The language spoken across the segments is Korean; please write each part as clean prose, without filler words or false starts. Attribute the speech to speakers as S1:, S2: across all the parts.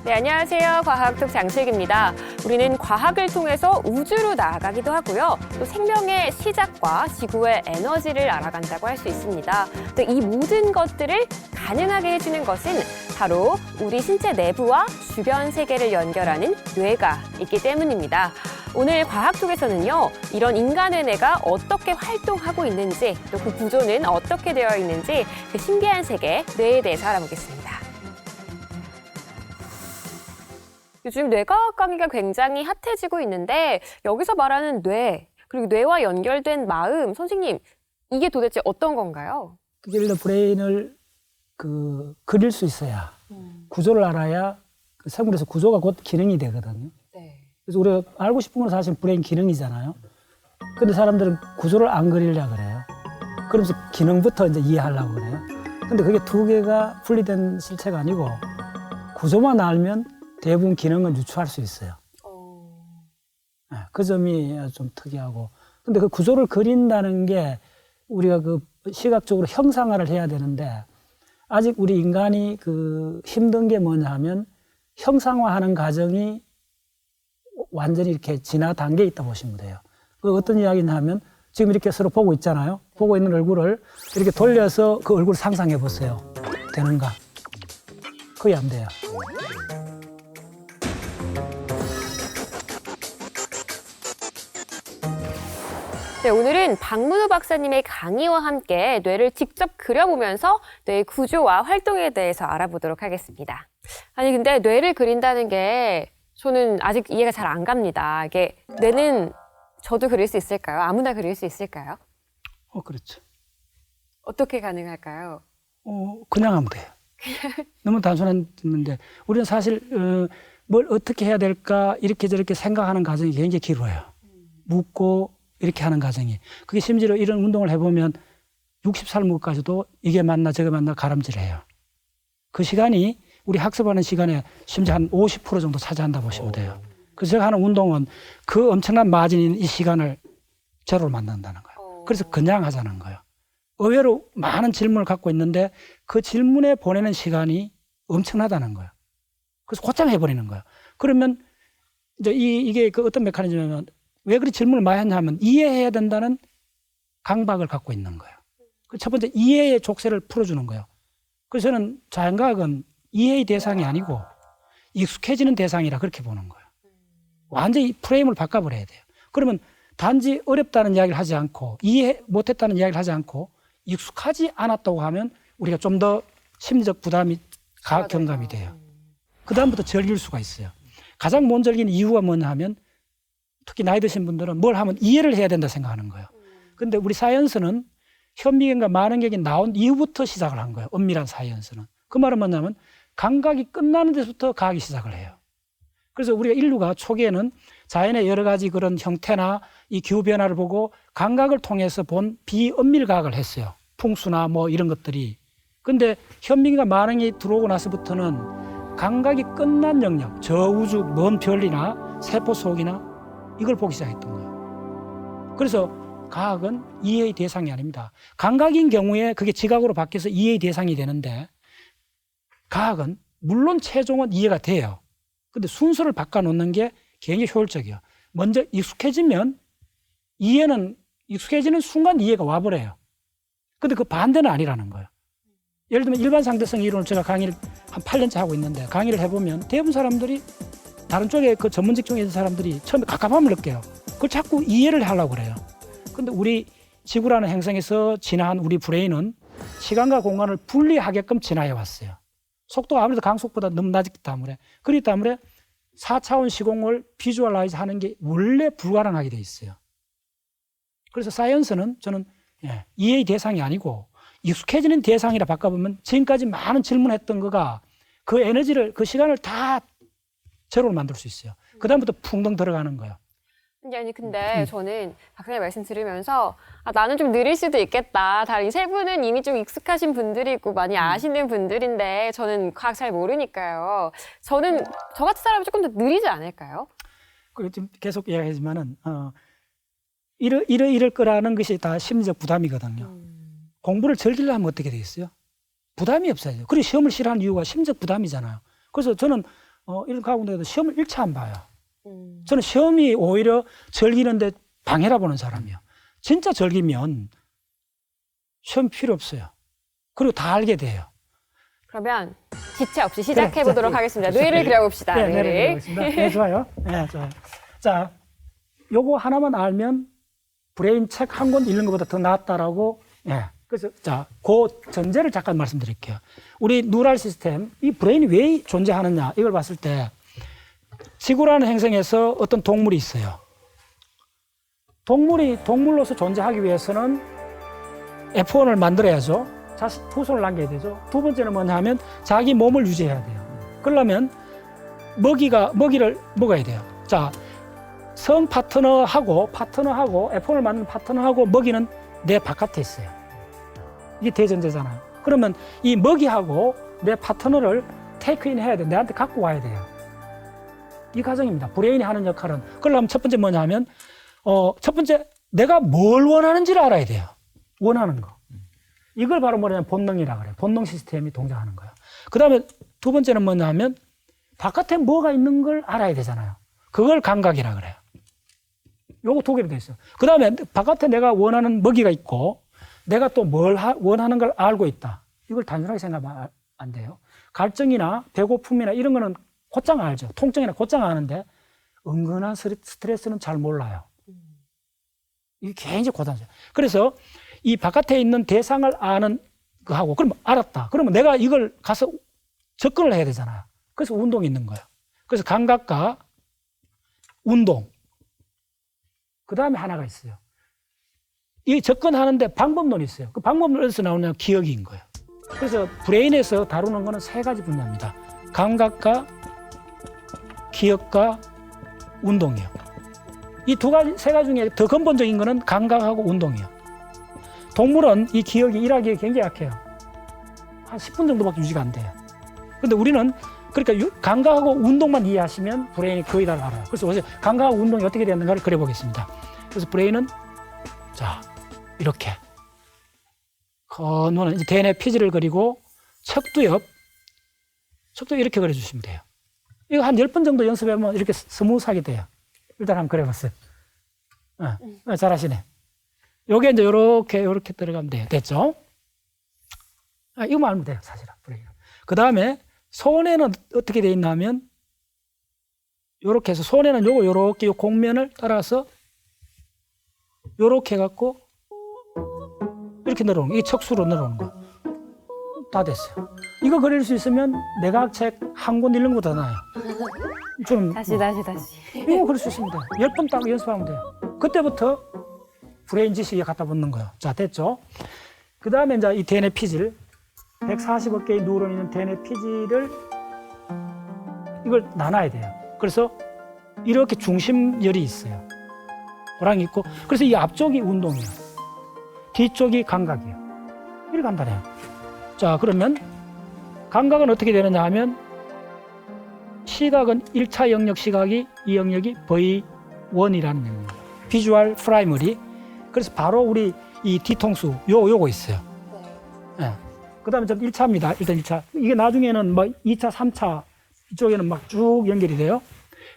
S1: 네, 안녕하세요. 과학톡 장슬기입니다. 우리는 과학을 통해서 우주로 나아가기도 하고요. 또 생명의 시작과 지구의 에너지를 알아간다고 할 수 있습니다. 또 이 모든 것들을 가능하게 해주는 것은 바로 우리 신체 내부와 주변 세계를 연결하는 뇌가 있기 때문입니다. 오늘 과학톡에서는요, 이런 인간의 뇌가 어떻게 활동하고 있는지, 또 그 구조는 어떻게 되어 있는지 그 신비한 세계, 뇌에 대해서 알아보겠습니다. 요즘 뇌과학 강의가 굉장히 핫해지고 있는데 여기서 말하는 뇌, 그리고 뇌와 연결된 마음, 선생님, 이게 도대체 어떤 건가요?
S2: 예를 들어 브레인을 그릴 수 있어야 구조를 알아야 그 생물에서 구조가 곧 기능이 되거든요.
S1: 네.
S2: 그래서 우리가 알고 싶은 건 사실 브레인 기능이잖아요. 근데 사람들은 구조를 안 그리려고 그래요. 그러면서 기능부터 이제 이해하려고 그래요. 근데 그게 두 개가 분리된 실체가 아니고 구조만 알면 대부분 기능은 유추할 수 있어요. 네, 그 점이 좀 특이하고. 근데 그 구조를 그린다는 게 우리가 그 시각적으로 형상화를 해야 되는데 아직 우리 인간이 그 힘든 게 뭐냐 하면 형상화하는 과정이 완전히 이렇게 지나 단계에 있다 보시면 돼요. 그 어떤 이야기냐 하면 지금 이렇게 서로 보고 있잖아요. 보고 있는 얼굴을 이렇게 돌려서 그 얼굴을 상상해 보세요. 되는가? 그게 안 돼요.
S1: 네, 오늘은 박문우 박사님의 강의와 함께 뇌를 직접 그려보면서 뇌의 구조와 활동에 대해서 알아보도록 하겠습니다. 아니, 근데 뇌를 그린다는 게 저는 아직 이해가 잘 안 갑니다. 이게 뇌는 저도 그릴 수 있을까요? 아무나 그릴 수 있을까요?
S2: 그렇죠.
S1: 어떻게 가능할까요?
S2: 그냥 하면 돼요. 너무 단순한 문제. 우리는 사실 뭘 어떻게 해야 될까 이렇게 저렇게 생각하는 과정이 굉장히 길어요. 묻고 이렇게 하는 과정이. 그게 심지어 이런 운동을 해보면 60살 먹고까지도 이게 맞나 저게 맞나 가름질해요. 그 시간이 우리 학습하는 시간에 심지어 한 50% 정도 차지한다 보시면 돼요. 그래서 제가 하는 운동은 그 엄청난 마진인 이 시간을 제로로 만든다는 거예요. 그래서 그냥 하자는 거예요. 의외로 많은 질문을 갖고 있는데 그 질문에 보내는 시간이 엄청나다는 거예요. 그래서 곧장 해버리는 거예요. 그러면 이제 이게 그 어떤 메커니즘이냐면 왜 그리 질문을 많이 하냐면 이해해야 된다는 강박을 갖고 있는 거예요. 첫 번째 이해의 족쇄를 풀어주는 거예요. 그래서 저는 자연과학은 이해의 대상이 아니고 익숙해지는 대상이라 그렇게 보는 거예요. 완전히 프레임을 바꿔버려야 돼요. 그러면 단지 어렵다는 이야기를 하지 않고 이해 못했다는 이야기를 하지 않고 익숙하지 않았다고 하면 우리가 좀 더 심리적 부담이 경감이 돼요. 그 다음부터 즐길 수가 있어요. 가장 못 즐기는 이유가 뭐냐 하면 특히 나이 드신 분들은 뭘 하면 이해를 해야 된다 생각하는 거예요. 근데 우리 사이언스는 현미경과 만원경이 나온 이후부터 시작을 한 거예요. 엄밀한 사이언스는. 그 말은 뭐냐면 감각이 끝나는 데서부터 과학이 시작을 해요. 그래서 우리가 인류가 초기에는 자연의 여러 가지 그런 형태나 이 기후 변화를 보고 감각을 통해서 본 비엄밀 과학을 했어요. 풍수나 뭐 이런 것들이. 근데 현미경과 만원경이 들어오고 나서부터는 감각이 끝난 영역, 저 우주 먼 별이나 세포 속이나 이걸 보기 시작했던 거예요. 그래서 과학은 이해의 대상이 아닙니다. 감각인 경우에 그게 지각으로 바뀌어서 이해의 대상이 되는데 과학은 물론 최종은 이해가 돼요. 근데 순서를 바꿔놓는 게 굉장히 효율적이에요. 먼저 익숙해지면 익숙해지는 순간 이해가 와버려요. 근데 그 반대는 아니라는 거예요. 예를 들면 일반 상대성 이론을 제가 강의를 한 8년째 하고 있는데 강의를 해보면 대부분 사람들이 다른 쪽에 그 전문 직종에 있는 사람들이 처음에 갑갑함을 느껴요. 그걸 자꾸 이해를 하려고 그래요. 근데 우리 지구라는 행성에서 진화한 우리 브레인은 시간과 공간을 분리하게끔 진화해 왔어요. 속도가 아무래도 강속보다 너무 낮기 때문에. 그렇기 때문에 4차원 시공을 비주얼라이즈 하는 게 원래 불가능하게 돼 있어요. 그래서 사이언스는 저는 이해의 대상이 아니고 익숙해지는 대상이라 바꿔보면 지금까지 많은 질문했던 거가 그 에너지를, 그 시간을 다 제로로 만들 수 있어요. 그다음부터 풍덩 들어가는 거예요.
S1: 아니 근데 저는 박사님 말씀 들으면서 나는 좀 느릴 수도 있겠다. 다른 세 분은 이미 좀 익숙하신 분들이고 많이 아시는 분들인데 저는 과학 잘 모르니까요. 저 같은 사람이 조금 더 느리지 않을까요?
S2: 그리고 지금 계속 이야기하지만은 이럴 거라는 것이 다 심리적 부담이거든요. 공부를 즐기려면 어떻게 되겠어요? 부담이 없어야죠. 그리고 시험을 싫어하는 이유가 심리적 부담이잖아요. 그래서 저는 이런 가운데도 시험을 1차 안 봐요. 저는 시험이 오히려 즐기는데 방해라 보는 사람이에요. 진짜 즐기면 시험 필요 없어요. 그리고 다 알게 돼요.
S1: 그러면 지체 없이 시작해 보도록
S2: 네,
S1: 하겠습니다. 뇌를 그려봅시다.
S2: 네,
S1: 뇌를.
S2: 그려보겠습니다. 네, 좋아요. 네, 좋아요. 자, 요거 하나만 알면 브레인 책 한 권 읽는 것보다 더 낫다라고. 예. 그래서 자, 그 전제를 잠깐 말씀드릴게요. 우리 뉴럴 시스템, 이 브레인이 왜 존재하느냐 이걸 봤을 때 지구라는 행성에서 어떤 동물이 있어요. 동물이 동물로서 존재하기 위해서는 F1을 만들어야죠. 자식 후손을 남겨야 되죠. 두 번째는 뭐냐 하면 자기 몸을 유지해야 돼요. 그러려면 먹이를 먹어야 돼요. 자, 성 파트너하고 F1을 만드는 파트너하고 먹이는 내 바깥에 있어요. 이게 대전제잖아요. 그러면 이 먹이하고 내 파트너를 테이크인 해야 돼. 내한테 갖고 와야 돼요. 이 과정입니다. 브레인이 하는 역할은. 그러려면 첫 번째 뭐냐 하면 첫 번째 내가 뭘 원하는지를 알아야 돼요. 원하는 거. 이걸 바로 뭐냐면 본능이라고 그래요. 본능 시스템이 동작하는 거예요. 그 다음에 두 번째는 뭐냐 하면 바깥에 뭐가 있는 걸 알아야 되잖아요. 그걸 감각이라 그래요. 요거 두 개로 돼 있어요. 그 다음에 바깥에 내가 원하는 먹이가 있고 내가 또 뭘 원하는 걸 알고 있다. 이걸 단순하게 생각하면 안 돼요. 갈증이나 배고픔이나 이런 거는 곧장 알죠. 통증이나 곧장 아는데 은근한 스트레스는 잘 몰라요. 이게 굉장히 고단해요. 그래서 이 바깥에 있는 대상을 아는 거하고 그럼 알았다. 그러면 내가 이걸 가서 접근을 해야 되잖아요. 그래서 운동이 있는 거예요. 그래서 감각과 운동. 그 다음에 하나가 있어요. 이 접근하는데 방법론이 있어요. 그 방법론에서 나오는 기억인 거예요. 그래서 브레인에서 다루는 거는 세 가지 분야입니다. 감각과 기억과 운동이에요. 이 세 가지 중에 더 근본적인 거는 감각하고 운동이에요. 동물은 이 기억이 일하기에 굉장히 약해요. 한 10분 정도밖에 유지가 안 돼요. 근데 우리는 그러니까 감각하고 운동만 이해하시면 브레인이 거의 다 알아요. 그래서 감각하고 운동이 어떻게 되는가를 그려보겠습니다. 그래서 브레인은 자 이렇게 건너는 대뇌 피지를 그리고 척두 이렇게 그려주시면 돼요. 이거 한 10번 정도 연습하면 이렇게 스무스하게 돼요. 일단 한번 그려봤어요. 잘하시네. 요게 이제 요렇게 들어가면 돼요. 됐죠? 이거만 알면 돼요, 사실은. 그 다음에 손에는 어떻게 돼 있냐면, 요렇게 해서 손에는 요렇게 요 곡면을 따라서 요렇게 해갖고 이렇게 늘어오는 거. 이게 척수로 늘어오는 거. 다 됐어요. 이거 그릴 수 있으면 내과책 한 권 읽는 것보다 나아요. 좀
S1: 다시.
S2: 이거 그릴 수 있습니다. 10번 딱 연습하면 돼요. 그때부터 브레인 지식에 갖다 붙는 거예요. 자, 됐죠? 그 다음에 이제 이 대뇌 피질, 140억 개의 뉴런이 있는 대뇌 피질을 이걸 나눠야 돼요. 그래서 이렇게 중심열이 있어요. 호랑이 있고, 그래서 이 앞쪽이 운동이에요. 뒤쪽이 감각이에요. 이렇게 간단해요. 자, 그러면 감각은 어떻게 되느냐 하면 시각은 1차 영역 시각이 이 영역이 V1이라는 영역이에요. 비주얼 프라이머리. 그래서 바로 우리 이 뒤통수 요거 있어요. 네. 그다음에 좀 1차입니다. 일단 1차. 이게 나중에는 막 2차, 3차 이쪽에는 막 쭉 연결이 돼요.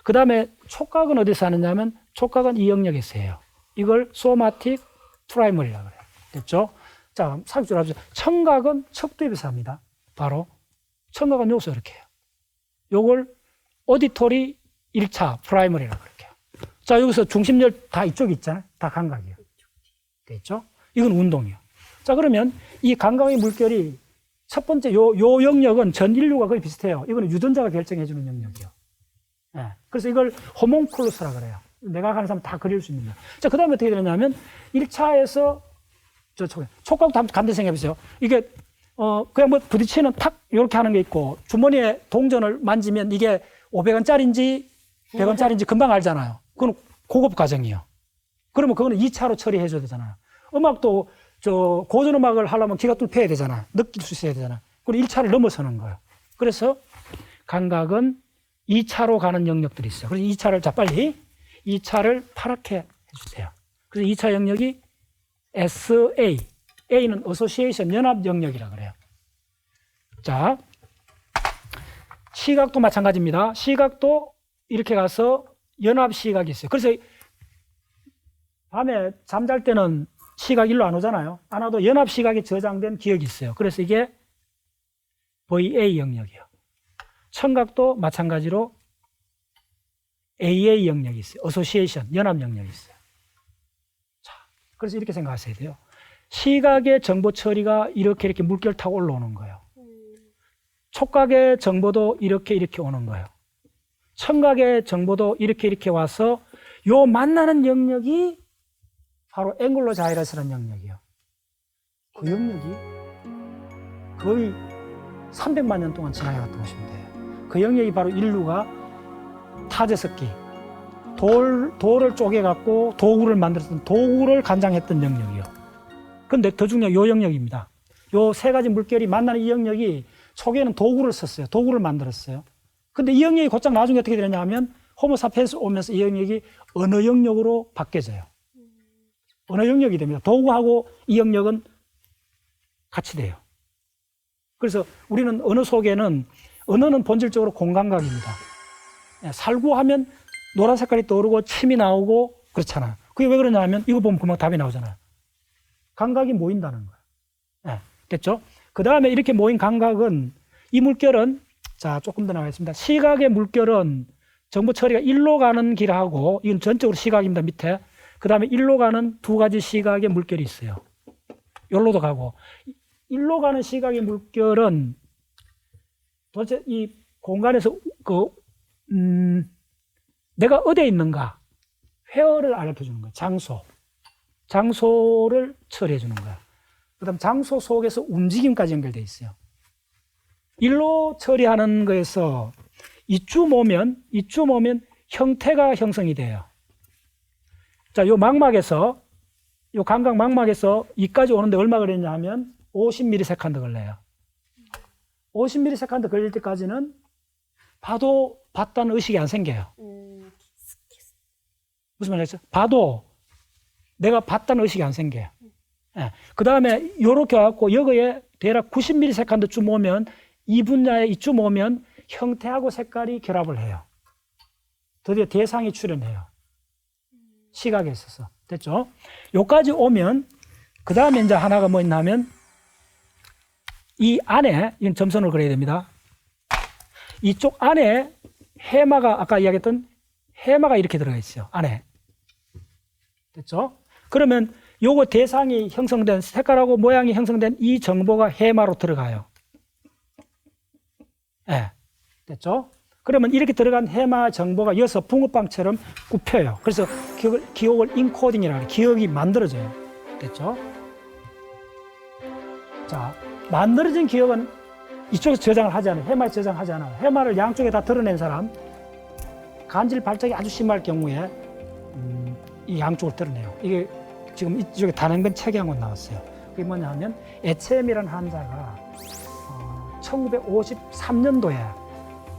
S2: 그다음에 촉각은 어디서 하느냐면 촉각은 이 영역에서 해요. 이걸 소마틱 프라이머리라고 그래요. 됐죠? 자, 사격줄 합시다. 청각은 척두입에서 합니다. 바로 청각은 여기서 이렇게 해요. 요걸 오디토리 1차 프라이머리라고 그렇게 해요. 자, 여기서 중심열 다 이쪽에 있잖아요. 다 감각이에요. 됐죠? 이건 운동이에요. 자, 그러면 이 감각의 물결이 첫 번째 요 영역은 전 인류가 거의 비슷해요. 이거는 유전자가 결정해주는 영역이에요. 네. 그래서 이걸 호몽쿨루스라 그래요. 내가 가는 사람 다 그릴 수 있는 거예요. 자, 그 다음에 어떻게 되느냐면 1차에서 촉각도 한번 간단히 생각해보세요. 이게 그냥 뭐 부딪히는 탁 이렇게 하는 게 있고 주머니에 동전을 만지면 이게 500원짜리인지 100원짜리인지 금방 알잖아요. 그건 고급 과정이에요. 그러면 그거는 2차로 처리해줘야 되잖아요. 음악도 고전 음악을 하려면 귀가 뚫혀야 되잖아요. 느낄 수 있어야 되잖아요. 그리고 1차를 넘어서는 거예요. 그래서 감각은 2차로 가는 영역들이 있어요. 그래서 2차를 빨리 2차를 파랗게 해주세요. 그래서 2차 영역이 SA, A는 어소시에이션 연합 영역이라고 그래요. 자, 시각도 마찬가지입니다. 시각도 이렇게 가서 연합 시각이 있어요. 그래서 밤에 잠잘 때는 시각 일로 안 오잖아요. 안 와도 연합 시각에 저장된 기억이 있어요. 그래서 이게 VA 영역이에요. 청각도 마찬가지로 AA 영역이 있어요. 어소시에이션, 연합 영역이 있어요. 자, 그래서 이렇게 생각하셔야 돼요. 시각의 정보 처리가 이렇게 물결 타고 올라오는 거예요. 촉각의 정보도 이렇게 오는 거예요. 청각의 정보도 이렇게 와서 요 만나는 영역이 바로 앵글로 자이러스라는 영역이에요. 그 영역이 거의 300만 년 동안 지나갔다고 보시면 돼요. 그 영역이 바로 인류가 타제석기, 돌을 쪼개갖고 도구를 만들었던, 도구를 간장했던 영역이요. 근데 더 중요한 요 영역입니다. 요 세 가지 물결이 만나는 이 영역이 초기에는 도구를 썼어요. 도구를 만들었어요. 근데 이 영역이 곧장 나중에 어떻게 되느냐 하면 호모사피엔스 오면서 이 영역이 언어 영역으로 바뀌어져요. 언어 영역이 됩니다. 도구하고 이 영역은 같이 돼요. 그래서 우리는 언어 속에는, 언어는 본질적으로 공감각입니다. 살구하면 노란 색깔이 떠오르고 침이 나오고 그렇잖아요. 그게 왜 그러냐 하면 이거 보면 금방 답이 나오잖아요. 감각이 모인다는 거예요. 네, 됐죠? 그 다음에 이렇게 모인 감각은, 이 물결은, 자, 조금 더 나가겠습니다. 시각의 물결은 정보 처리가 일로 가는 길하고, 이건 전적으로 시각입니다, 밑에. 그 다음에 일로 가는 두 가지 시각의 물결이 있어요. 여기로도 가고. 일로 가는 시각의 물결은 도대체 이 공간에서 내가 어디에 있는가, 회어를 알려주는 거예요. 장소를 처리해 주는 거야. 그 다음 장소 속에서 움직임까지 연결되어 있어요. 일로 처리하는 거에서 이쯤 오면 형태가 형성이 돼요. 자, 요 망막에서, 요 감각 망막에서 이까지 오는데 얼마 걸리냐 하면 50ms 걸려요. 50ms 걸릴 때까지는 봐도 봤다는 의식이 안 생겨요. 무슨 말이겠어요? 봐도 내가 봤다는 의식이 안 생겨요. 네. 그 다음에 요렇게 와갖고 여기에 대략 90ms쯤 오면, 이 분야에 이쯤 오면 형태하고 색깔이 결합을 해요. 드디어 대상이 출현해요. 시각에 있어서. 됐죠? 요까지 오면, 그 다음에 이제 하나가 뭐냐 하면, 이 안에, 이건 점선을 그려야 됩니다. 이쪽 안에 해마가, 아까 이야기했던 해마가 이렇게 들어가 있어요. 안에. 됐죠? 그러면 요거 대상이 형성된, 색깔하고 모양이 형성된 이 정보가 해마로 들어가요. 예. 네. 됐죠? 그러면 이렇게 들어간 해마 정보가 이어서 붕어빵처럼 굽혀요. 그래서 기억을 인코딩이라고 해요. 기억이 만들어져요. 됐죠? 자, 만들어진 기억은 이쪽에서 저장을 하지 않아요. 해마에 저장하지 않아요. 해마를 양쪽에 다 드러낸 사람, 간질 발작이 아주 심할 경우에 이 양쪽을 드러내요. 이게 지금 이쪽에 단행본 책에 한 권 나왔어요. 그게 뭐냐 하면, HM이라는 환자가 1953년도에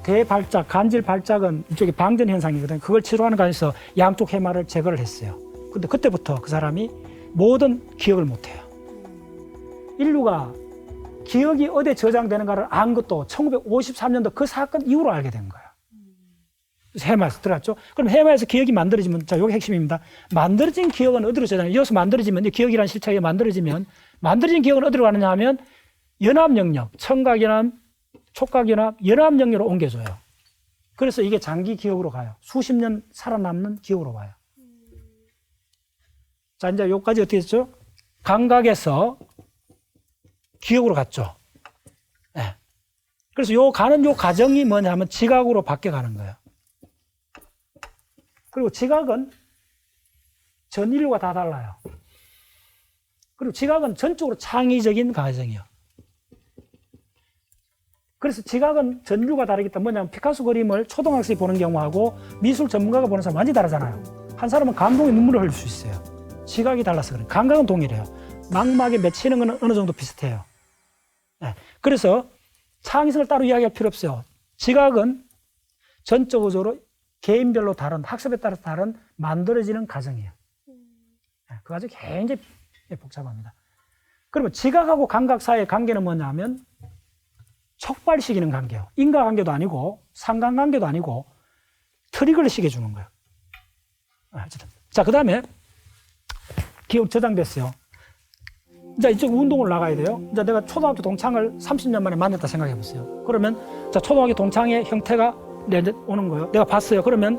S2: 대발작, 간질 발작은 이쪽에 방전 현상이거든요. 그걸 치료하는 과정에서 양쪽 해마를 제거를 했어요. 근데 그때부터 그 사람이 모든 기억을 못해요. 인류가 기억이 어디에 저장되는가를 안 것도 1953년도 그 사건 이후로 알게 된 거예요. 그래서 해마에서 들어갔죠. 그럼 해마에서 기억이 만들어지면, 자, 요게 핵심입니다. 만들어진 기억은 어디로 저장해요? 이어서 만들어지면, 기억이라는 실체가 만들어지면, 만들어진 기억은 어디로 가느냐 하면, 연합 영역, 청각연합, 촉각연합, 연합 영역으로 옮겨줘요. 그래서 이게 장기 기억으로 가요. 수십 년 살아남는 기억으로 가요. 자, 이제 요까지 어떻게 했죠? 감각에서 기억으로 갔죠. 네. 그래서 요 가는 요 과정이 뭐냐면 지각으로 바뀌어가는 거예요. 그리고 지각은 전 인류가 다 달라요. 그리고 지각은 전적으로 창의적인 과정이에요. 그래서 지각은 전 인류가 다르기 때문에 뭐냐면 피카소 그림을 초등학생이 보는 경우하고 미술 전문가가 보는 사람 완전히 다르잖아요. 한 사람은 감동의 눈물을 흘릴 수 있어요. 지각이 달라서 그래요. 감각은 동일해요. 망막에 맺히는 건 어느 정도 비슷해요. 네. 그래서 창의성을 따로 이야기할 필요 없어요. 지각은 전적으로 개인별로 다른, 학습에 따라서 다른 만들어지는 과정이에요. 네. 그 과정이 굉장히 복잡합니다. 그러면 지각하고 감각 사이의 관계는 뭐냐면 촉발시키는 관계예요. 인과관계도 아니고 상관관계도 아니고 트리거를 시켜주는 거예요. 어쨌든. 자, 그 다음에 기억 저장됐어요. 이제 이쪽 운동을 나가야 돼요. 이제 내가 초등학교 동창을 30년 만에 만났다 생각해 보세요. 그러면 자, 초등학교 동창의 형태가 오는 거예요. 내가 봤어요. 그러면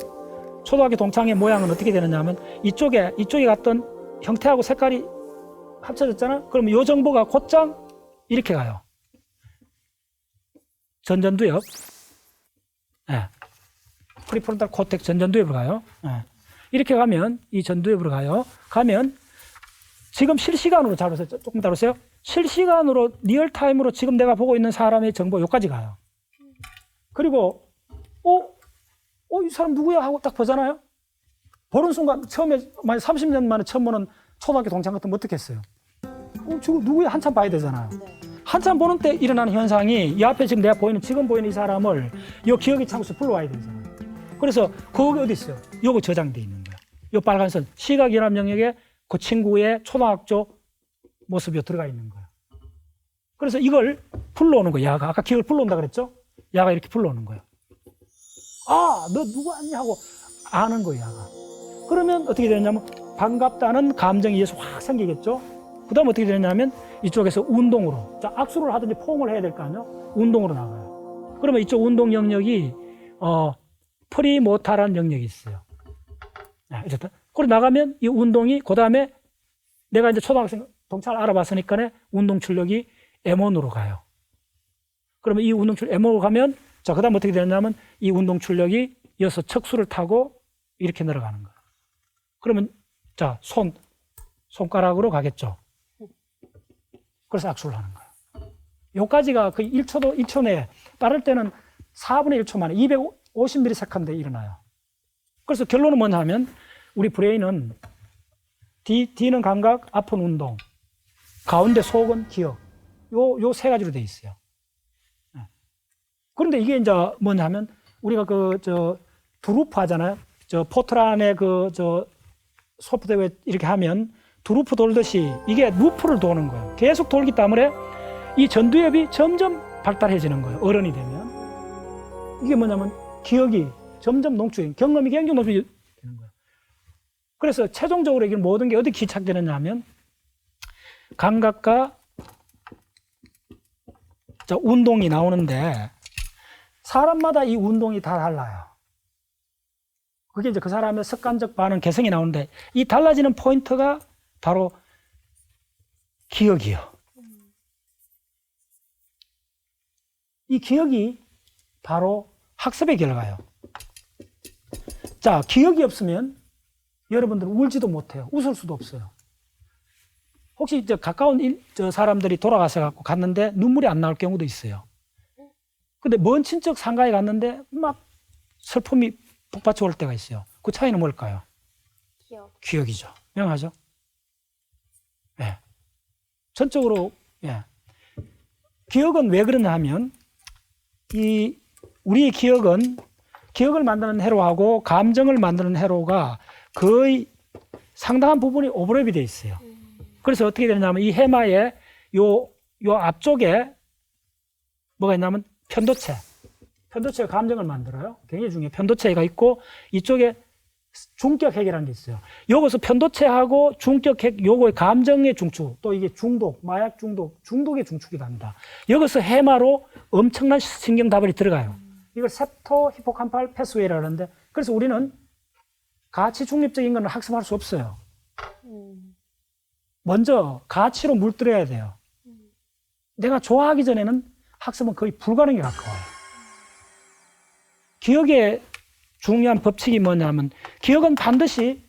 S2: 초등학교 동창의 모양은 어떻게 되느냐 하면 이쪽에 갔던 형태하고 색깔이 합쳐졌잖아. 그러면 이 정보가 곧장 이렇게 가요. 전전두엽. 예. 프리프론탈 코텍스 전전두엽으로 가요. 예. 이렇게 가면 이 전두엽으로 가요. 가면 지금 실시간으로 잘 보세요. 조금 다루세요. 실시간으로 리얼타임으로 지금 내가 보고 있는 사람의 정보 여기까지 가요. 그리고 이 사람 누구야 하고 딱 보잖아요. 보는 순간 처음에 만약 30년 만에 처음 보는 초등학교 동창 같으면 어떻게 했어요? 저거 누구야? 한참 봐야 되잖아요.
S1: 네.
S2: 한참 보는 때 일어나는 현상이 이 앞에 지금 내가 지금 보이는 이 사람을 이 기억의 창구에서 불러와야 되잖아요. 그래서 거기 어디 있어요? 요거 저장돼 있는 거야. 요 빨간 선 시각연합 영역에 그 친구의 초등학교 모습이 들어가 있는 거야. 그래서 이걸 불러오는 거야. 야가 아까 기억을 불러온다 그랬죠? 야가 이렇게 불러오는 거야. 아, 너 누구 아니냐 하고 아는 거야. 야가. 그러면 어떻게 되냐면 반갑다는 감정이 이어서 확 생기겠죠? 그 다음 어떻게 되냐면 이쪽에서 운동으로, 자, 악수를 하든지 포옹을 해야 될 거 아니야? 운동으로 나가요. 그러면 이쪽 운동 영역이 프리모탈한 영역이 있어요. 어쨌든 그리고 나가면 이 운동이 그 다음에 내가 이제 초등학생 동창을 알아봤으니까 운동 출력이 M1으로 가요. 그러면 이 운동 출력 M1으로 가면 자, 그 다음 어떻게 되냐면 이 운동 출력이 이어서 척수를 타고 이렇게 내려가는 거예요. 그러면 자, 손가락으로 가겠죠. 그래서 악수를 하는 거예요. 요까지가 그 1초 내에 빠를 때는 4분의 1초 만에 250ms에 일어나요. 그래서 결론은 뭐냐 하면 우리 브레인은 D는 감각, 앞은 운동, 가운데 속은 기억. 요 세 가지로 돼 있어요. 그런데 이게 이제 뭐냐 하면 우리가 두루프 하잖아요. 포트란의 소프트웨어 이렇게 하면 두루프 돌듯이 이게 루프를 도는 거예요. 계속 돌기 때문에 이 전두엽이 점점 발달해지는 거예요. 어른이 되면. 이게 뭐냐면 기억이 점점 농축이, 경험이 굉장히 농축이 되는 거예요. 그래서 최종적으로 이게 모든 게 어디 기착되느냐 하면 감각과 운동이 나오는데 사람마다 이 운동이 다 달라요. 그게 이제 그 사람의 습관적 반응, 개성이 나오는데 이 달라지는 포인트가 바로 기억이요. 이 기억이 바로 학습의 결과예요. 자, 기억이 없으면 여러분들은 울지도 못해요. 웃을 수도 없어요. 혹시 이제 가까운 사람들이 돌아가서 갖고 갔는데 눈물이 안 나올 경우도 있어요. 근데 먼 친척 상가에 갔는데 막 슬픔이 북받쳐 올 때가 있어요. 그 차이는 뭘까요? 기억이죠. 명하죠? 예. 전적으로, 예. 기억은 왜 그러냐 하면, 우리의 기억을 만드는 회로하고 감정을 만드는 회로가 거의 상당한 부분이 오버랩이 되어 있어요. 그래서 어떻게 되냐면 이 해마의 요 앞쪽에 뭐가 있냐면 편도체가 감정을 만들어요. 굉장히 중요해요. 편도체가 있고 이쪽에 중격핵이라는 게 있어요. 여기서 편도체하고 중격핵, 요거의 감정의 중축, 또 이게 마약 중독의 중축이 됩니다. 여기서 해마로 엄청난 신경다발이 들어가요. 이걸 셉토 히포캄팔 패스웨이라고 하는데, 그래서 우리는 가치 중립적인 건 학습할 수 없어요. 먼저 가치로 물들여야 돼요. 내가 좋아하기 전에는 학습은 거의 불가능에 가까워요. 기억의 중요한 법칙이 뭐냐면 기억은 반드시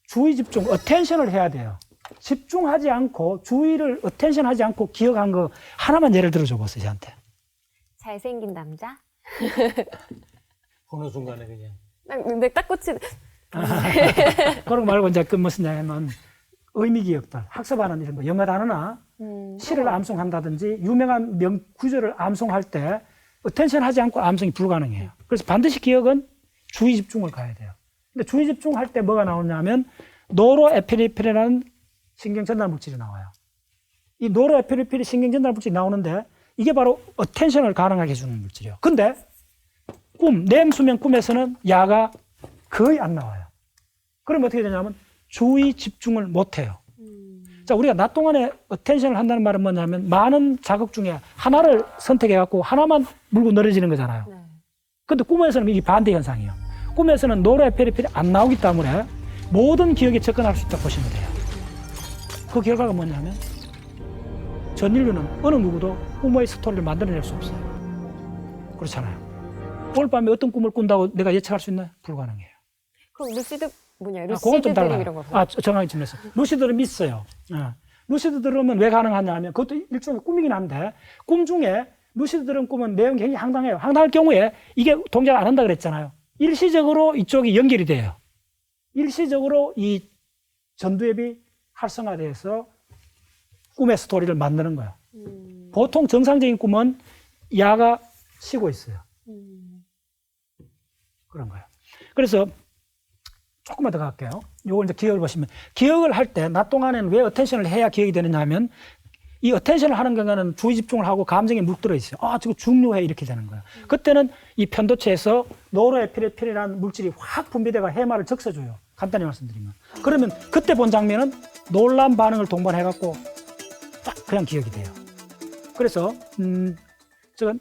S2: 주의 집중, 어텐션을 해야 돼요. 집중하지 않고 주의를 어텐션하지 않고 기억한 거 하나만 예를 들어줘 보세요, 저한테.
S1: 잘생긴 남자?
S3: 어느 순간에 그냥.
S1: 근데 딱 꽂힌.
S2: 그런 거 말고 이제 그 무슨 얘기냐면 의미 기억들, 학습하는 이런 거, 영어 단어나 시를 암송한다든지 유명한 구절을 암송할 때 어텐션 하지 않고 암송이 불가능해요. 그래서 반드시 기억은 주의 집중을 가야 돼요. 근데 주의 집중할 때 뭐가 나오냐면 노로에피네프린이라는 신경 전달 물질이 나와요. 이 노로에피네프린 신경 전달 물질이 나오는데 이게 바로 어텐션을 가능하게 해주는 물질이에요. 근데 냉수면 꿈에서는 야가 거의 안 나와요. 그럼 어떻게 되냐면 주의 집중을 못 해요. 자, 우리가 낮 동안에 어텐션을 한다는 말은 뭐냐면 많은 자극 중에 하나를 선택해갖고 하나만 물고 늘어지는 거잖아요.
S1: 네.
S2: 근데 꿈에서는 이게 반대 현상이에요. 꿈에서는 노르에피네프린이 안 나오기 때문에 모든 기억에 접근할 수 있다고 보시면 돼요. 그 결과가 뭐냐면 전 인류는 어느 누구도 꿈의 스토리를 만들어낼 수 없어요. 그렇잖아요. 오늘 밤에 어떤 꿈을 꾼다고 내가 예측할 수 있나요? 불가능해요.
S1: 그럼 루시드 뭐냐?
S2: 그건 좀
S1: 루시드 드림
S2: 달라요.
S1: 이런 거.
S2: 정확히 질문했어. 루시드를 있어요. 루시드 드림은 왜 가능하냐 하면 그것도 일종의 꿈이긴 한데 꿈 중에 루시드 드림 꿈은 내용이 굉장히 황당해요. 황당할 경우에 이게 동작 안 한다 그랬잖아요. 일시적으로 이쪽이 연결이 돼요. 일시적으로 이 전두엽이 활성화돼서 꿈의 스토리를 만드는 거예요. 보통 정상적인 꿈은 야가 쉬고 있어요. 그런 거예요. 그래서 조금만 더 갈게요. 요걸 이제 기억을 보시면 기억을 할 때 낮 동안에는 왜 어텐션을 해야 기억이 되느냐 하면 이 어텐션을 하는 경우는 주의 집중을 하고 감정에 묵들어 있어요. 아, 저거 중요해 이렇게 되는 거예요. 그때는 이 편도체에서 노르에피네프린이라는 물질이 확 분비돼가 해마를 적셔줘요. 간단히 말씀드리면. 그러면 그때 본 장면은 놀란 반응을 동반해갖고 딱 그냥 기억이 돼요. 그래서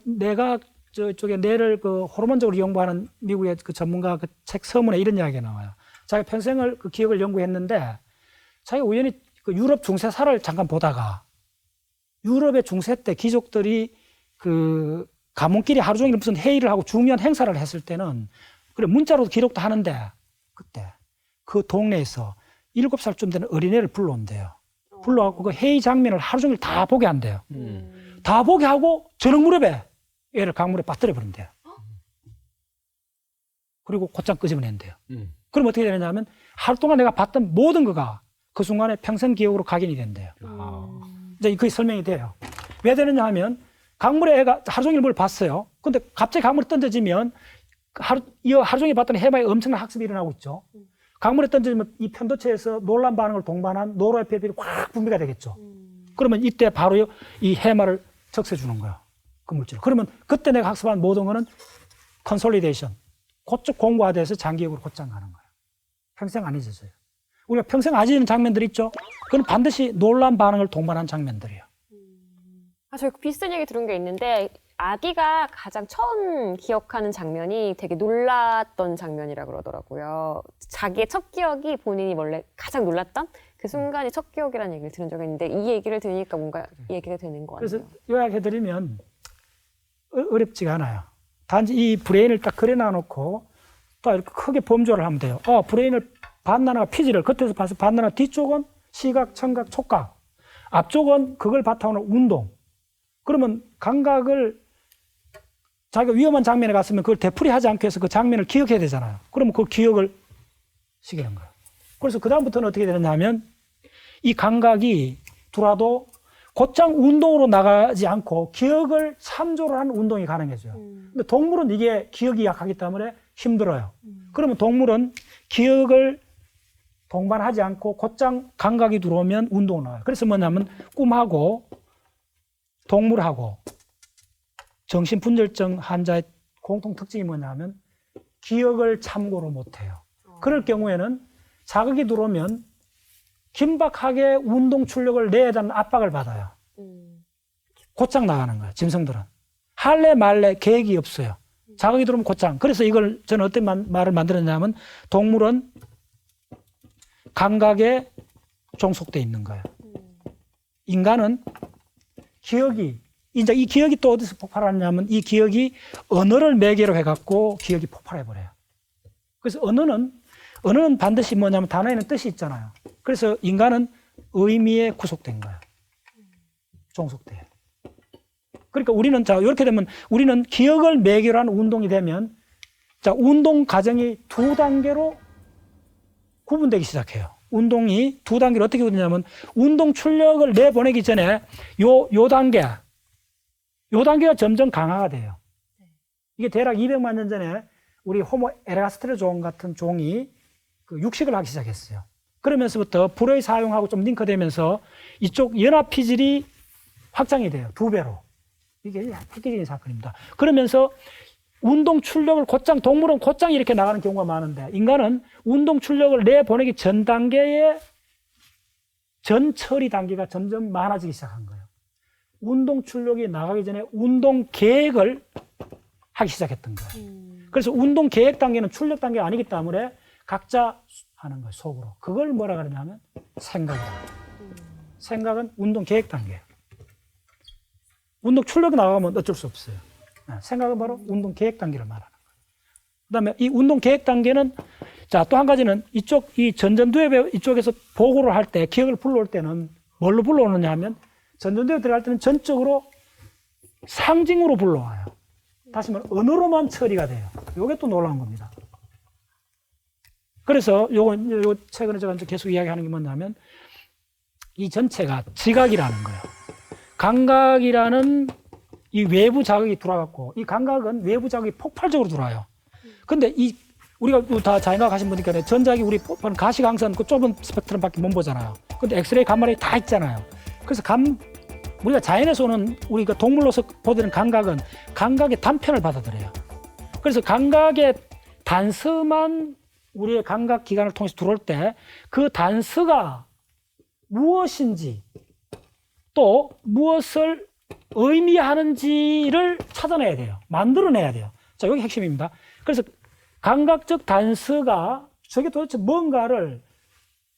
S2: 내가 저쪽에 뇌를 그 호르몬적으로 연구하는 미국의 그 전문가 그 책 서문에 이런 이야기가 나와요. 자기가 평생을 그 기억을 연구했는데 자기가 우연히 그 유럽 중세사를 잠깐 보다가 유럽의 중세 때 귀족들이 그 가문끼리 하루 종일 무슨 회의를 하고 중요한 행사를 했을 때는 그래 문자로도 기록도 하는데 그때 그 동네에서 7살쯤 되는 어린애를 불러온대요. 불러갖고 그 회의 장면을 하루 종일 다 보게 한대요. 다 보게 하고 저녁 무렵에 얘를 강물에 빠뜨려 버린대요. 그리고 곧장 끄집어낸대요. 그럼 어떻게 되느냐면 하루 동안 내가 봤던 모든 거가 그 순간에 평생 기억으로 각인이 된대요. 이제 그게 설명이 돼요. 왜 되느냐 하면 강물에 애가 하루 종일 뭘 봤어요. 근데 갑자기 강물에 던져지면 하루 종일 봤던 해마에 엄청난 학습이 일어나고 있죠. 강물에 던져지면 이 편도체에서 놀란 반응을 동반한 노르에피네프린이 확 분비가 되겠죠. 그러면 이때 바로 이 해마를 적셔주는 거야. 그 물질. 그러면 그때 내가 학습한 모든 거는 컨솔리데이션. 곧쭉 공부화돼서 장기적으로 곧장 가는 거예요. 평생 안 잊어져요. 우리가 평생 안 잊는 장면들 있죠? 그건 반드시 놀란 반응을 동반한 장면들이에요.
S1: 저희 비슷한 얘기 들은 게 있는데 아기가 가장 처음 기억하는 장면이 되게 놀랐던 장면이라 그러더라고요. 자기의 첫 기억이 본인이 원래 가장 놀랐던 그 순간이 첫 기억이라는 얘기를 들은 적이 있는데 이 얘기를 들으니까 뭔가 얘기가 되는 것 같아요.
S2: 그래서 요약해드리면 어렵지가 않아요. 단지 이 브레인을 딱 그려놔 놓고 또 이렇게 크게 범조를 하면 돼요. 브레인을 반나나 피지를 겉에서 봐서 반나나 뒤쪽은 시각, 청각, 촉각, 앞쪽은 그걸 바탕으로 운동. 그러면 감각을 자기가 위험한 장면에 갔으면 그걸 되풀이하지 않기 위해서 그 장면을 기억해야 되잖아요. 그러면 그 기억을 시키는 거예요. 그래서 그 다음부터는 어떻게 되느냐 하면 이 감각이 들어와도 곧장 운동으로 나가지 않고 기억을 참조를 하는 운동이 가능해져요. 근데 동물은 이게 기억이 약하기 때문에 힘들어요. 그러면 동물은 기억을 동반하지 않고 곧장 감각이 들어오면 운동을 나와요. 그래서 뭐냐면 꿈하고 동물하고 정신분열증 환자의 공통 특징이 뭐냐면 기억을 참고로 못해요. 그럴 경우에는 자극이 들어오면 긴박하게 운동 출력을 내야 되는 압박을 받아요. 곧장 나가는 거예요. 짐승들은. 할래 말래 계획이 없어요. 자극이 들어오면 곧장. 그래서 이걸 저는 어떤 말을 만들었냐면 동물은 감각에 종속되어 있는 거예요. 인간은 기억이 이제 이 기억이 또 어디서 폭발하냐면 이 기억이 언어를 매개로 해갖고 기억이 폭발해버려요. 그래서 언어는 반드시 뭐냐면 단어에는 뜻이 있잖아요. 그래서 인간은 의미에 구속된 거예요. 종속돼요. 그러니까 우리는 이렇게 되면 우리는 기억을 매개로 하는 운동이 되면 운동 과정이 두 단계로 구분되기 시작해요. 운동이 두 단계로 어떻게 되냐면 운동 출력을 내보내기 전에 요 단계가 점점 강화가 돼요. 이게 대략 200만 년 전에 우리 호모 에라스테르종 같은 종이 그 육식을 하기 시작했어요. 그러면서부터 불의 사용하고 좀 링크되면서 이쪽 연합 피질이 확장이 돼요. 2배로. 이게 획기적인 사건입니다. 그러면서 운동 출력을 곧장, 동물은 곧장 이렇게 나가는 경우가 많은데 인간은 운동 출력을 내보내기 전 단계에 전 처리 단계가 점점 많아지기 시작한 거예요. 운동 출력이 나가기 전에 운동 계획을 하기 시작했던 거예요. 그래서 운동 계획 단계는 출력 단계가 아니기 때문에 각자 하는 거예요, 속으로. 그걸 뭐라 그러냐면 생각이라고. 생각은 운동 계획 단계예요. 운동 출력이 나가면 어쩔 수 없어요. 생각은 바로 운동 계획 단계를 말하는 거예요. 그 다음에 이 운동 계획 단계는, 자, 또 한 가지는 이쪽, 이 전전두엽 이쪽에서 보고를 할 때, 기억을 불러올 때는 뭘로 불러오느냐 하면, 전전두엽 들어갈 때는 전적으로 상징으로 불러와요. 다시 말해, 언어로만 처리가 돼요. 요게 또 놀라운 겁니다. 그래서 요거 최근에 제가 이제 계속 이야기하는 게 뭐냐면, 이 전체가 지각이라는 거예요. 감각이라는 이 외부 자극이 들어왔고, 이 감각은 외부 자극이 폭발적으로 들어와요. 근데 우리가 다 자연과학 하신 분이니까 전자기 우리 가시광선 그 좁은 스펙트럼밖에 못 보잖아요. 근데 엑스레이 감마력이 다 있잖아요. 그래서 우리가 자연에서 오는 우리가 동물로서 보는 감각은 감각의 단편을 받아들여요. 그래서 감각의 단서만 우리의 감각 기관을 통해서 들어올 때 그 단서가 무엇인지 또 무엇을 의미하는지를 찾아내야 돼요. 만들어내야 돼요. 자, 여기 핵심입니다. 그래서 감각적 단서가 저게 도대체 뭔가를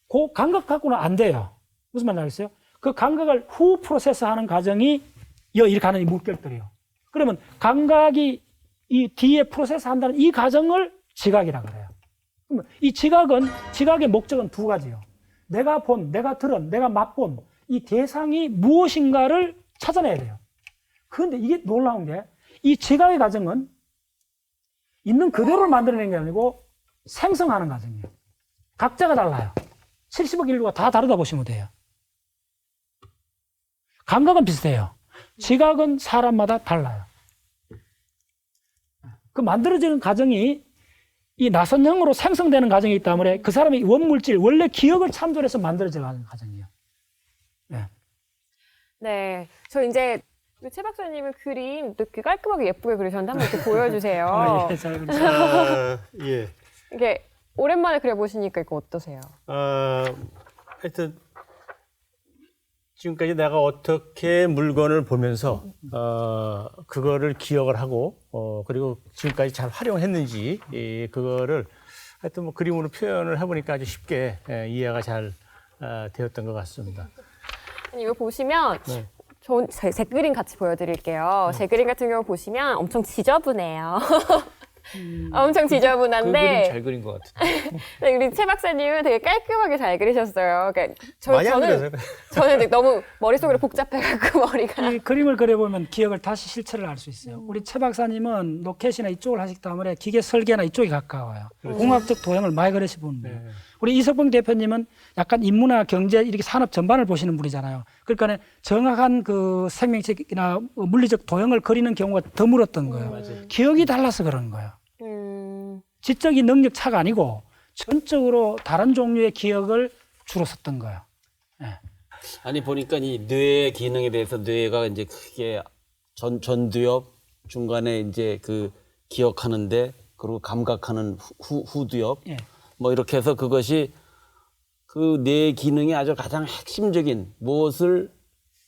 S2: 그 감각 갖고는 안 돼요. 무슨 말인지 알겠어요? 그 감각을 후 프로세스하는 과정이 이렇게 하는 이 물결들이에요. 그러면 감각이 이 뒤에 프로세스한다는 이 과정을 지각이라고 그래요. 그러면 이 지각의 목적은 두 가지예요. 내가 본, 내가 들은, 내가 맛본 이 대상이 무엇인가를 찾아내야 돼요. 그런데 이게 놀라운 게 이 지각의 과정은 있는 그대로를 만들어내는 게 아니고 생성하는 과정이에요. 각자가 달라요. 70억 인류가 다 다르다 보시면 돼요. 감각은 비슷해요. 지각은 사람마다 달라요. 그 만들어지는 과정이 이 나선형으로 생성되는 과정이기 때문에 그 사람의 원물질, 원래 기억을 참조해서 만들어지는 과정이에요. 네.
S1: 네. 저 이제 최 박사님은 그림 이렇게 깔끔하게 예쁘게 그리셨는데 한번 이렇게 보여주세요.
S2: 아, 예, 잘 그렸어요.
S3: 예.
S1: 이게 오랜만에 그려보시니까 이거 어떠세요?
S3: 하여튼 지금까지 내가 어떻게 물건을 보면서 그거를 기억을 하고 그리고 지금까지 잘 활용했는지 그거를 하여튼 뭐 그림으로 표현을 해보니까 아주 쉽게 이해가 잘 되었던 것 같습니다.
S1: 아니, 이거 보시면
S3: 네.
S1: 제 그림 같이 보여드릴게요. 제 그림 같은 경우 보시면 엄청 지저분해요. 엄청 지저분한데.
S4: 그 그림 잘 그린 것 같은데.
S1: 네, 우리 최 박사님은 되게 깔끔하게 잘 그리셨어요. 그러니까
S3: 많이 안 그려서요.
S1: 저는 너무 머릿속으로 복잡해갖고 머리가.
S2: 이 그림을 그려보면 기억을 다시 실체를 알 수 있어요. 우리 최 박사님은 로켓이나 이쪽을 하시기 때문에 기계 설계나 이쪽이 가까워요. 공학적 도형을 많이 그리시는 분이에요. 우리 이석봉 대표님은 약간 인문화, 경제, 이렇게 산업 전반을 보시는 분이잖아요. 그러니까 정확한 그 생명체나 물리적 도형을 그리는 경우가 드물었던 거예요. 기억이 달라서 그런 거예요. 지적인 능력 차가 아니고 전적으로 다른 종류의 기억을 주로 썼던 거예요. 네.
S4: 아니 보니까 이 뇌의 기능에 대해서 뇌가 이제 크게 전두엽 중간에 이제 그 기억하는데 그리고 감각하는 후두엽
S2: 예.
S4: 뭐 이렇게 해서 그것이 그 뇌의 기능이 아주 가장 핵심적인 무엇을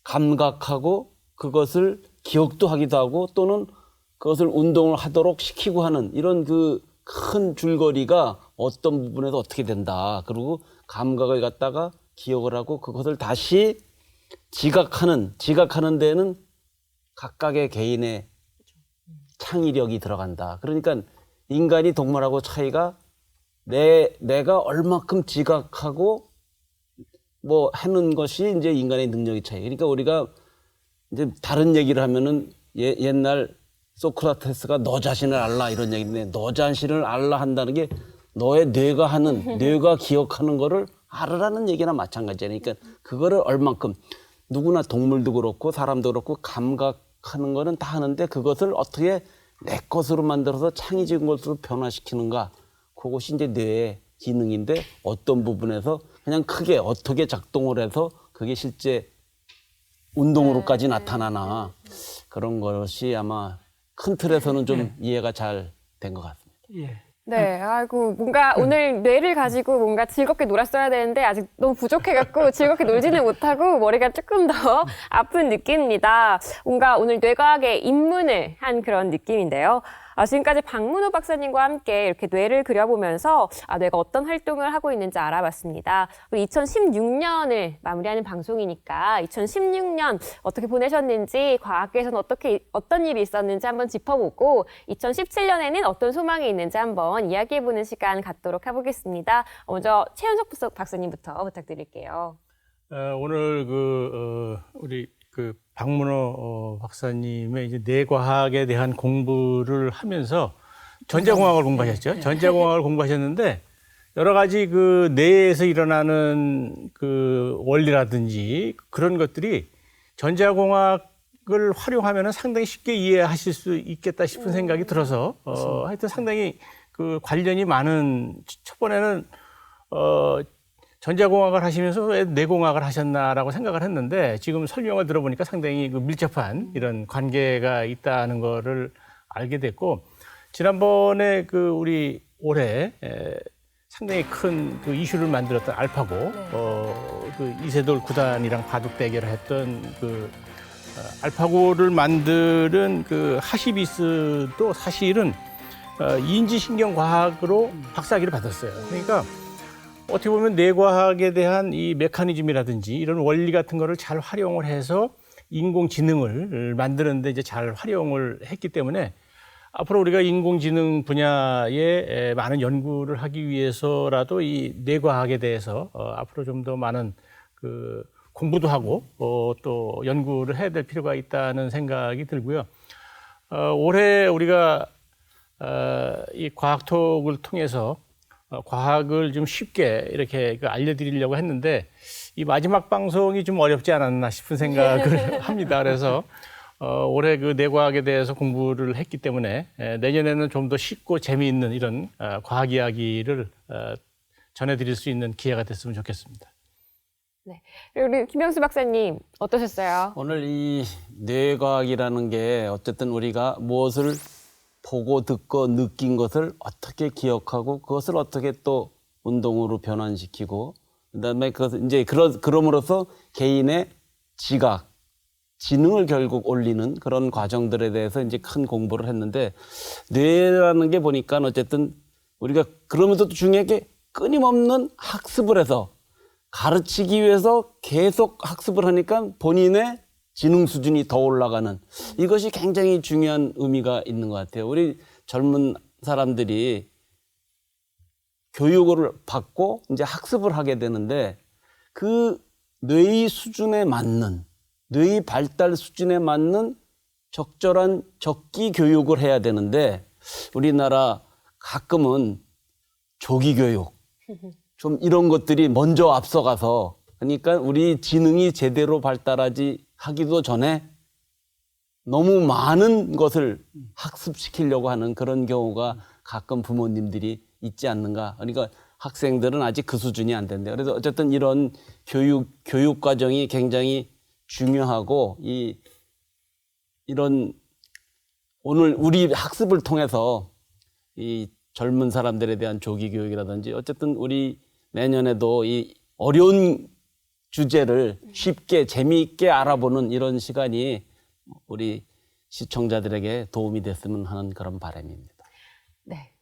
S4: 감각하고 그것을 기억도 하기도 하고 또는 그것을 운동을 하도록 시키고 하는 이런 그 큰 줄거리가 어떤 부분에서 어떻게 된다. 그리고 감각을 갖다가 기억을 하고 그것을 다시 지각하는 데는 각각의 개인의 창의력이 들어간다. 그러니까 인간이 동물하고 차이가 내가 얼마큼 지각하고 뭐 하는 것이 이제 인간의 능력의 차이. 그러니까 우리가 이제 다른 얘기를 하면은 옛날 소크라테스가 너 자신을 알라 이런 얘기인데 너 자신을 알라 한다는 게 너의 뇌가 기억하는 거를 알으라는 얘기나 마찬가지잖아요. 그러니까 그거를 얼만큼 누구나 동물도 그렇고 사람도 그렇고 감각하는 거는 다 하는데 그것을 어떻게 내 것으로 만들어서 창의적인 것으로 변화시키는가. 그것이 이제 뇌의 기능인데 어떤 부분에서 그냥 크게 어떻게 작동을 해서 그게 실제 운동으로까지 나타나나 그런 것이 아마 큰 틀에서는 좀 이해가 잘 된 것 같습니다.
S2: 예.
S1: 네, 아이고, 뭔가 오늘 뇌를 가지고 뭔가 즐겁게 놀았어야 되는데 아직 너무 부족해갖고 즐겁게 놀지는 못하고 머리가 조금 더 아픈 느낌입니다. 뭔가 오늘 뇌과학에 입문을 한 그런 느낌인데요. 지금까지 박문호 박사님과 함께 이렇게 뇌를 그려보면서 뇌가 어떤 활동을 하고 있는지 알아봤습니다. 우리 2016년을 마무리하는 방송이니까 2016년 어떻게 보내셨는지, 과학계에서는 어떤 일이 있었는지 한번 짚어보고 2017년에는 어떤 소망이 있는지 한번 이야기해보는 시간 갖도록 해보겠습니다. 먼저 최현석 박사님부터 부탁드릴게요.
S3: 오늘 우리 박문호 박사님의 이제 뇌과학에 대한 공부를 하면서 전자공학을 공부하셨죠. 전자공학을 공부하셨는데 여러 가지 그 뇌에서 일어나는 그 원리라든지 그런 것들이 전자공학을 활용하면 상당히 쉽게 이해하실 수 있겠다 싶은 생각이 들어서 하여튼 상당히 그 관련이 많은, 초반에는 전자공학을 하시면서 왜 뇌공학을 하셨나라고 생각을 했는데 지금 설명을 들어보니까 상당히 그 밀접한 이런 관계가 있다는 거를 알게 됐고, 지난번에 우리 올해 상당히 큰 그 이슈를 만들었던 알파고, 이세돌 구단이랑 바둑 대결을 했던 알파고를 만드는 하시비스도 사실은 인지신경과학으로 박사학위를 받았어요. 그러니까 어떻게 보면 뇌과학에 대한 이 메커니즘이라든지 이런 원리 같은 거를 잘 활용을 해서 인공지능을 만드는데 이제 잘 활용을 했기 때문에 앞으로 우리가 인공지능 분야에 많은 연구를 하기 위해서라도 이 뇌과학에 대해서 앞으로 좀 더 많은 공부도 하고 또 연구를 해야 될 필요가 있다는 생각이 들고요. 올해 우리가 이 과학톡을 통해서 과학을 좀 쉽게 이렇게 알려드리려고 했는데 이 마지막 방송이 좀 어렵지 않았나 싶은 생각을 합니다. 그래서 올해 뇌과학에 대해서 공부를 했기 때문에 내년에는 좀 더 쉽고 재미있는 이런 과학 이야기를 전해드릴 수 있는 기회가 됐으면 좋겠습니다.
S1: 네, 그리고 우리 김영수 박사님 어떠셨어요?
S4: 오늘 이 뇌과학이라는 게 어쨌든 우리가 무엇을 보고 듣고 느낀 것을 어떻게 기억하고 그것을 어떻게 또 운동으로 변환시키고 그다음에 그것을 이제 그럼으로써 개인의 지각, 지능을 결국 올리는 그런 과정들에 대해서 이제 큰 공부를 했는데, 뇌라는 게 보니까 어쨌든 우리가 그러면서도 중요한 게 끊임없는 학습을 해서 가르치기 위해서 계속 학습을 하니까 본인의 지능 수준이 더 올라가는, 이것이 굉장히 중요한 의미가 있는 것 같아요. 우리 젊은 사람들이 교육을 받고 이제 학습을 하게 되는데 그 뇌의 수준에 맞는, 뇌의 발달 수준에 맞는 적절한 적기 교육을 해야 되는데 우리나라 가끔은 조기 교육, 좀 이런 것들이 먼저 앞서가서, 그러니까 우리 지능이 제대로 하기도 전에 너무 많은 것을 학습시키려고 하는 그런 경우가 가끔 부모님들이 있지 않는가. 그러니까 학생들은 아직 그 수준이 안 된대요. 그래서 어쨌든 이런 교육 과정이 굉장히 중요하고, 이런 오늘 우리 학습을 통해서 이 젊은 사람들에 대한 조기 교육이라든지 어쨌든 우리 내년에도 이 어려운 주제를 쉽게 재미있게 알아보는 이런 시간이 우리 시청자들에게 도움이 됐으면 하는 그런 바람입니다.
S1: 네.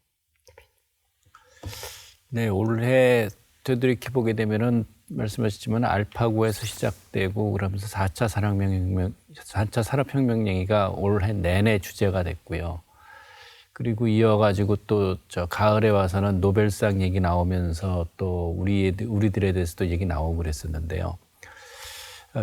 S5: 네, 올해 되돌이켜보게 되면은 말씀하셨지만 알파고에서 시작되고 그러면서 4차 산업혁명행위가 올해 내내 주제가 됐고요. 그리고 이어가지고 또 가을에 와서는 노벨상 얘기 나오면서 또 우리들에 대해서도 얘기 나오고 그랬었는데요.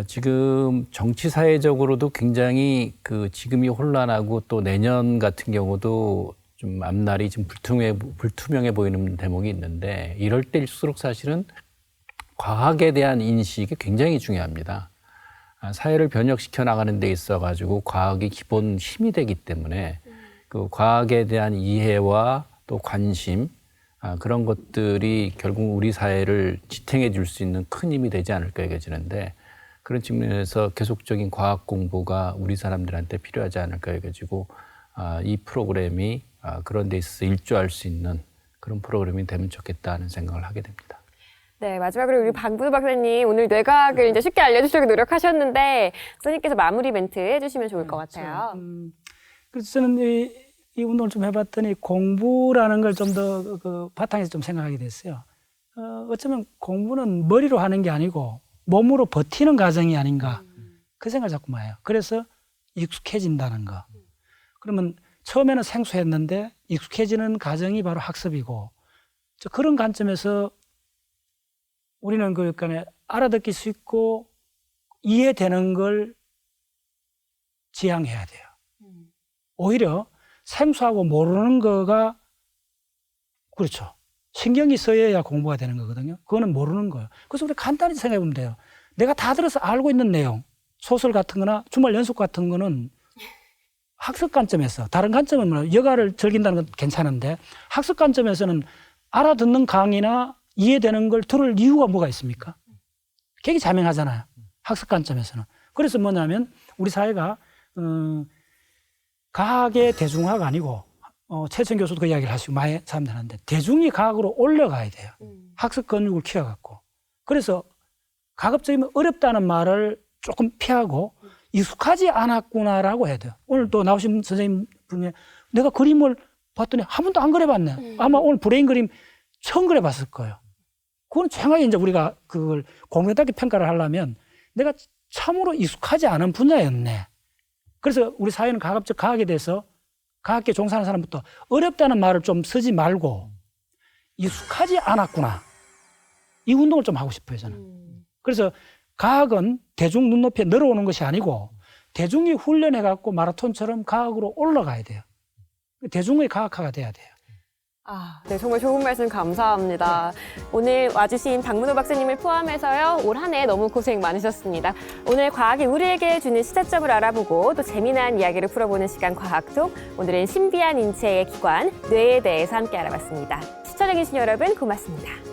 S5: 지금 정치 사회적으로도 굉장히 지금이 혼란하고 또 내년 같은 경우도 좀 앞날이 좀 불투명해 보이는 대목이 있는데, 이럴 때일수록 사실은 과학에 대한 인식이 굉장히 중요합니다. 사회를 변혁시켜 나가는 데 있어가지고 과학이 기본 힘이 되기 때문에 그 과학에 대한 이해와 또 관심, 그런 것들이 결국 우리 사회를 지탱해 줄 수 있는 큰 힘이 되지 않을까 여겨지는데, 그런 측면에서 계속적인 과학 공부가 우리 사람들한테 필요하지 않을까 해가지고 이 프로그램이 그런 데 있어서 일조할 수 있는 그런 프로그램이 되면 좋겠다는 생각을 하게 됩니다.
S1: 네, 마지막으로 우리 박문호 박사님 오늘 뇌과학을 이제 쉽게 알려주려고 노력하셨는데 선생님께서 마무리 멘트 해주시면 좋을 것 같아요.
S2: 그래서 저는 이 운동을 좀 해봤더니 공부라는 걸 좀 더 그 바탕에서 좀 생각하게 됐어요. 어쩌면 공부는 머리로 하는 게 아니고 몸으로 버티는 과정이 아닌가 그 생각을 자꾸만 해요. 그래서 익숙해진다는 거. 그러면 처음에는 생소했는데 익숙해지는 과정이 바로 학습이고 그런 관점에서 우리는 그러니까 알아듣기 쉽고 이해되는 걸 지향해야 돼요. 오히려 생소하고 모르는 거가 그렇죠. 신경이 쓰여야 공부가 되는 거거든요. 그거는 모르는 거예요. 그래서 우리 간단히 생각해 보면 돼요. 내가 다 들어서 알고 있는 내용, 소설 같은 거나 주말 연속 같은 거는 학습 관점에서, 다른 관점은 뭐 여가를 즐긴다는 건 괜찮은데 학습 관점에서는 알아듣는 강의나 이해되는 걸 들을 이유가 뭐가 있습니까? 되게 자명하잖아요. 학습 관점에서는. 그래서 뭐냐면 우리 사회가 과학의 대중화가 아니고 최천 교수도 그 이야기를 하시고 많이 사람들 하는데 대중이 과학으로 올라가야 돼요. 학습 근육을 키워갖고. 그래서 가급적이면 어렵다는 말을 조금 피하고 익숙하지 않았구나라고 해야 돼요. 오늘 또 나오신 선생님 중에 내가 그림을 봤더니 한 번도 안 그려봤네. 아마 오늘 브레인 그림 처음 그려봤을 거예요. 그건 정확히 이제 우리가 그걸 공정하게 평가를 하려면 내가 참으로 익숙하지 않은 분야였네. 그래서 우리 사회는 가급적 과학에 대해서 과학계 종사하는 사람부터 어렵다는 말을 좀 쓰지 말고 익숙하지 않았구나. 이 운동을 좀 하고 싶어요, 저는. 그래서 과학은 대중 눈높이에 늘어오는 것이 아니고 대중이 훈련해갖고 마라톤처럼 과학으로 올라가야 돼요. 대중의 과학화가 돼야 돼요.
S1: 네, 정말 좋은 말씀 감사합니다. 오늘 와주신 박문호 박사님을 포함해서요, 올 한 해 너무 고생 많으셨습니다. 오늘 과학이 우리에게 주는 시사점을 알아보고 또 재미난 이야기를 풀어보는 시간 과학톡. 오늘은 신비한 인체의 기관, 뇌에 대해서 함께 알아봤습니다. 시청해주신 여러분 고맙습니다.